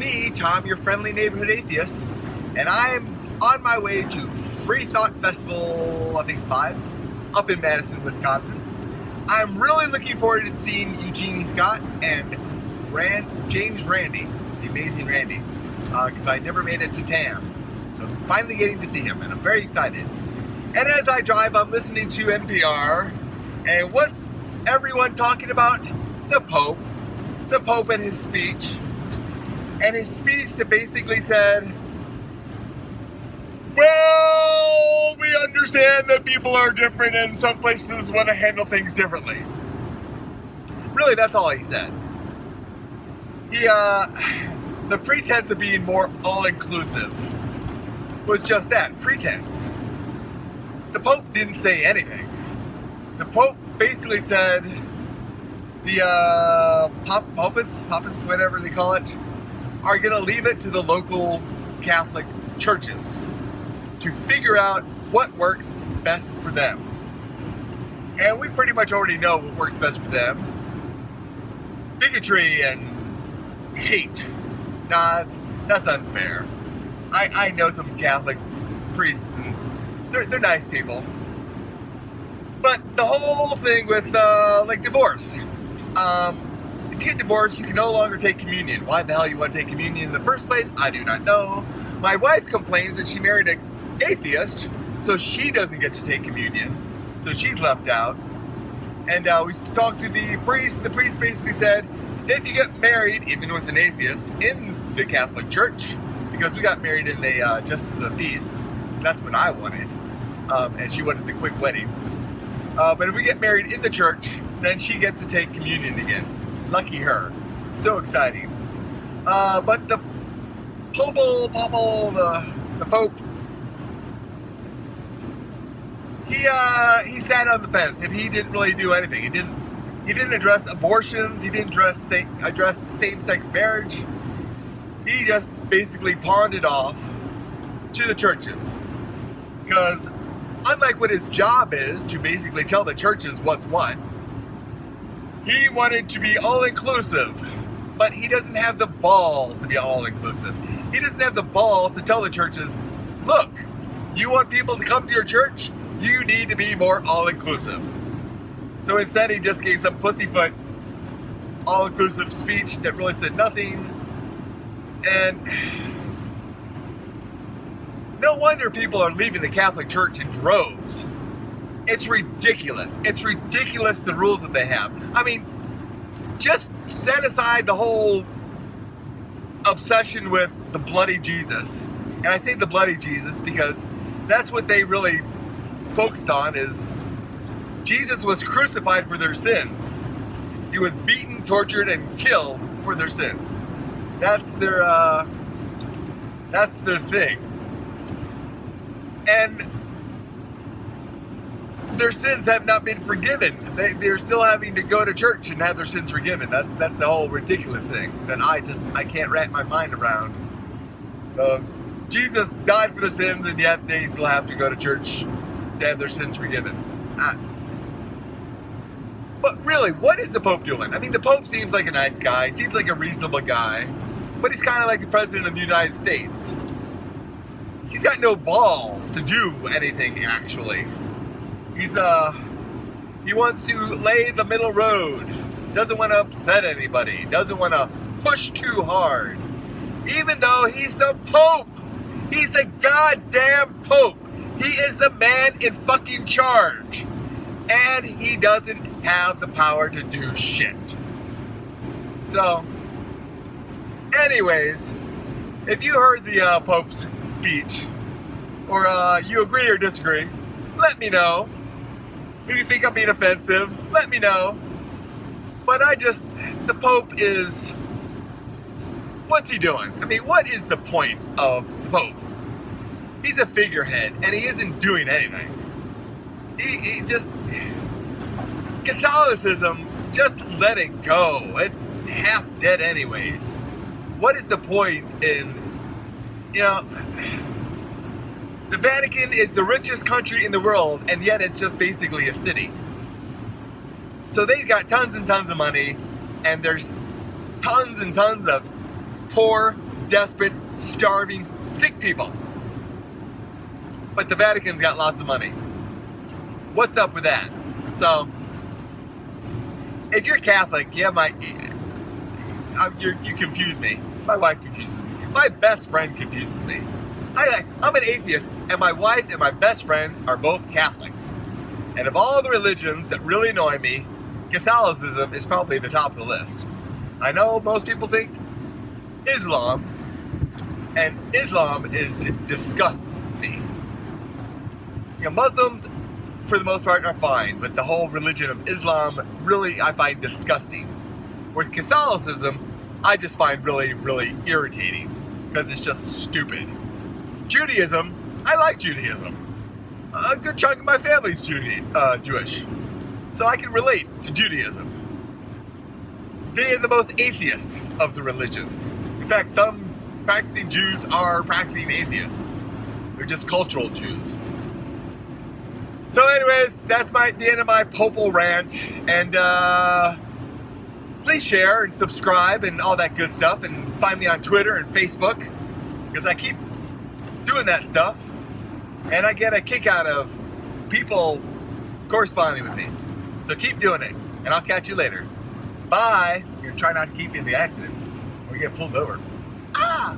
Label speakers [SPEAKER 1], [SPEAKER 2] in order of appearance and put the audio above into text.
[SPEAKER 1] me, Tom, your friendly neighborhood atheist, and I'm on my way to Free Thought Festival, I think 5, up in Madison, Wisconsin. I'm really looking forward to seeing Eugenie Scott and James Randi, the amazing Randy, because I never made it to TAM. So I'm finally getting to see him, and I'm very excited. And as I drive, I'm listening to NPR, and what's everyone talking about? The Pope. The Pope and his speech. And his speech that basically said, well, we understand that people are different and some places want to handle things differently. Really, that's all he said. The pretense of being more all-inclusive was just that, pretense. The Pope didn't say anything. The Pope basically said the papists, whatever they call it, are going to leave it to the local Catholic churches to figure out what works best for them. And we pretty much already know what works best for them. Bigotry and hate. Nah, that's unfair. I know some Catholic priests, and they're nice people. But the whole thing with, like, divorce. If you get divorced, you can no longer take communion. Why the hell you want to take communion in the first place? I do not know. My wife complains that she married an atheist, so she doesn't get to take communion. So she's left out. And we talked to the priest. The priest basically said, if you get married, even with an atheist, in the Catholic Church, because we got married in a Justice of the Peace, that's what I wanted. And she wanted the quick wedding. But if we get married in the church, then she gets to take communion again. Lucky her. So exciting. But the the Pope, he sat on the fence, and he didn't really do anything. He didn't address abortions. He didn't address same-sex marriage. He just basically pawned it off to the churches. Because unlike what his job is to basically tell the churches what's what, he wanted to be all-inclusive, but he doesn't have the balls to be all-inclusive. He doesn't have the balls to tell the churches, look, you want people to come to your church? You need to be more all-inclusive. So instead, he just gave some pussyfoot all-inclusive speech that really said nothing. And no wonder people are leaving the Catholic Church in droves. It's ridiculous. It's ridiculous the rules that they have. I mean, just set aside the whole obsession with the bloody Jesus. And I say the bloody Jesus because that's what they really focused on, is Jesus was crucified for their sins. He was beaten, tortured, and killed for their sins. That's their thing. And their sins have not been forgiven. They're still having to go to church and have their sins forgiven. That's the whole ridiculous thing that I can't wrap my mind around. Jesus died for their sins, and yet they still have to go to church to have their sins forgiven. But really, what is the Pope doing? I mean, the Pope seems like a nice guy, seems like a reasonable guy, but he's kind of like the President of the United States. He's got no balls to do anything, actually. He wants to lay the middle road. Doesn't want to upset anybody. Doesn't want to push too hard. Even though he's the Pope. He's the goddamn Pope. He is the man in fucking charge. And he doesn't have the power to do shit. So, anyways, if you heard the Pope's speech, or you agree or disagree, let me know. If you think I'm being offensive, let me know. But the Pope is, what's he doing? I mean, what is the point of the Pope? He's a figurehead, and he isn't doing anything. He just, Catholicism, just let it go. It's half dead anyways. What is the point in, the Vatican is the richest country in the world, and yet it's just basically a city. So they've got tons and tons of money, and there's tons and tons of poor, desperate, starving, sick people. But the Vatican's got lots of money. What's up with that? So, if you're Catholic, you have you confuse me. My wife confuses me. My best friend confuses me. I'm an atheist, and my wife and my best friend are both Catholics. And of all the religions that really annoy me, Catholicism is probably the top of the list. I know most people think Islam, and Islam disgusts me. You know, Muslims, for the most part, are fine, but the whole religion of Islam really I find disgusting. With Catholicism, I just find really, really irritating because it's just stupid. Judaism, I like Judaism. A good chunk of my family's Jewish, so I can relate to Judaism. They are the most atheist of the religions. In fact, some practicing Jews are practicing atheists. They're just cultural Jews. So anyways, that's the end of my Popal rant, and please share and subscribe and all that good stuff, and find me on Twitter and Facebook, because I keep doing that stuff, and I get a kick out of people corresponding with me. So keep doing it, and I'll catch you later. Bye. You're gonna try not to keep you in the accident, or you get pulled over. Ah!